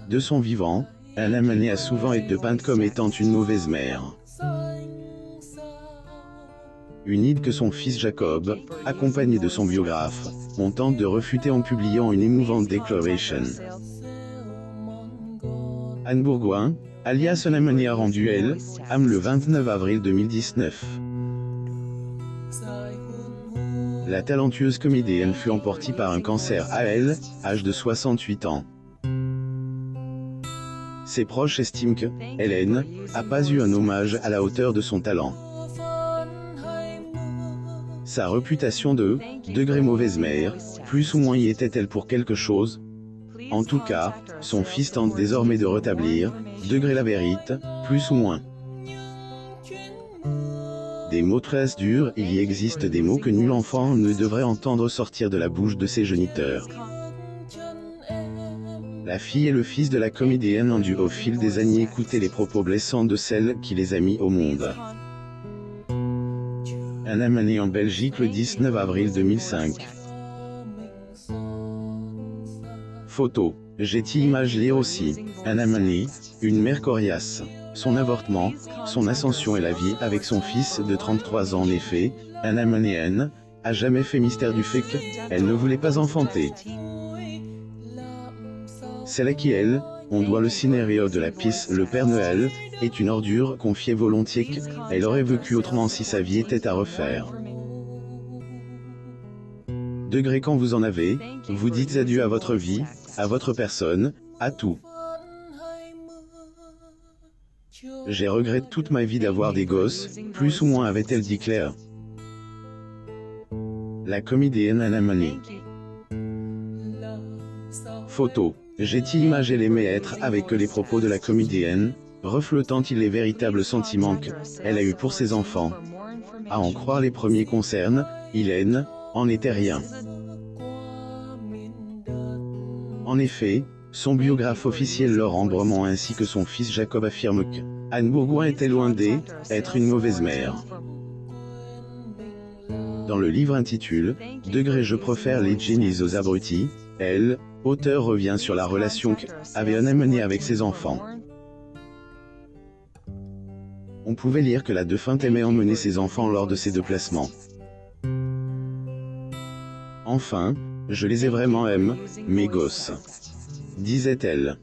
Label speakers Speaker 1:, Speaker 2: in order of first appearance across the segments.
Speaker 1: De son vivant, Anna Manet a souvent été peinte comme étant une mauvaise mère. Une idée que son fils Jacob, accompagné de son biographe, on tente de refuter en publiant une émouvante déclaration. Anne Bourgoin, alias Anna Manet a rendu elle, âme le 29 avril 2019. La talentueuse comédienne fut emportée par un cancer à elle, âge de 68 ans. Ses proches estiment que Hélène n'a pas eu un hommage à la hauteur de son talent. Sa réputation de degré mauvaise mère, plus ou moins y était-elle pour quelque chose? En tout cas, son fils tente désormais de rétablir degré la vérité, plus ou moins. Des mots très durs, il y existe des mots que nul enfant ne devrait entendre sortir de la bouche de ses géniteurs. La fille et le fils de la comédienne ont dû au fil des années écouter les propos blessants de celle qui les a mis au monde. Anna Manet en Belgique le 19 avril 2005. Photo. Getty Images lire aussi. Anna Manet, une mère coriace. Son avortement, son ascension et la vie avec son fils de 33 ans. En effet, Anna Manet a jamais fait mystère du fait qu'elle ne voulait pas enfanter. Celle à qui on doit le scénario de la pièce Le Père Noël, est une ordure confiée volontiers qu'elle aurait vécu autrement si sa vie était à refaire. Degré quand vous en avez, vous dites adieu à votre vie, à votre personne, à tout. J'ai regretté toute ma vie d'avoir des gosses, plus ou moins avait-elle dit Claire. La comédienne Anna Manet. Photo. Getty Images elle aimait être avec les propos de la comédienne, reflétant-ils les véritables sentiments qu'elle a eus pour ses enfants. À en croire les premiers concernent, Hélène, en était rien. En effet, son biographe officiel Laurent Bremont ainsi que son fils Jacob affirment que Anne Bourgoin était loin d'être une mauvaise mère. Dans le livre intitulé « Degré je préfère les génies aux abrutis », l'auteur revient sur la relation qu'avait Anna Manet avec ses enfants. On pouvait lire que la défunte aimait emmener ses enfants lors de ses déplacements. Enfin, je les ai vraiment aimés, mes gosses, disait-elle.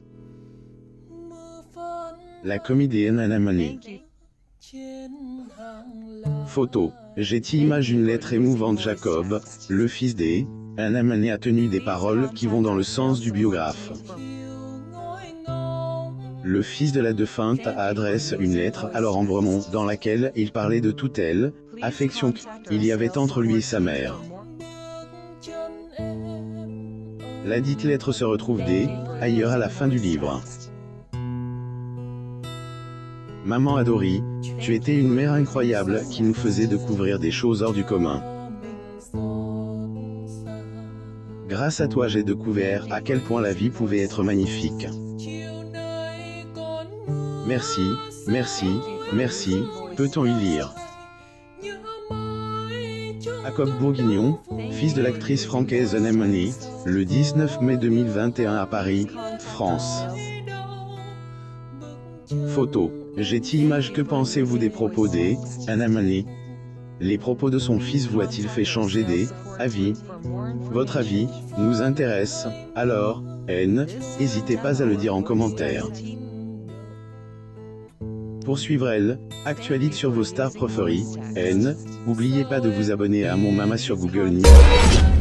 Speaker 1: La comédienne Anna Manet. Photo. Getty Images une lettre émouvante Jacob, le fils Anna Manet a tenu des paroles qui vont dans le sens du biographe. Le fils de la défunte a adressé une lettre à Laurent Bremont dans laquelle il parlait de toute affection qu'il y avait entre lui et sa mère. La dite lettre se retrouve ailleurs à la fin du livre. Maman adorée, tu étais une mère incroyable qui nous faisait découvrir des choses hors du commun. Grâce à toi j'ai découvert à quel point la vie pouvait être magnifique. Merci, merci, merci, peut-on y lire. Jacob Bourguignon, fils de l'actrice francaise Anna Manet, le 19 mai 2021 à Paris, France. Photo. Getty Images que pensez-vous des propos d'Anna Manet? Les propos de son fils vous a-t-il fait changer d'avis? Votre avis nous intéresse, alors, n'hésitez pas à le dire en commentaire. Pour suivre actualité sur vos stars préférées, n'oubliez pas de vous abonner à mon Mama sur Google News.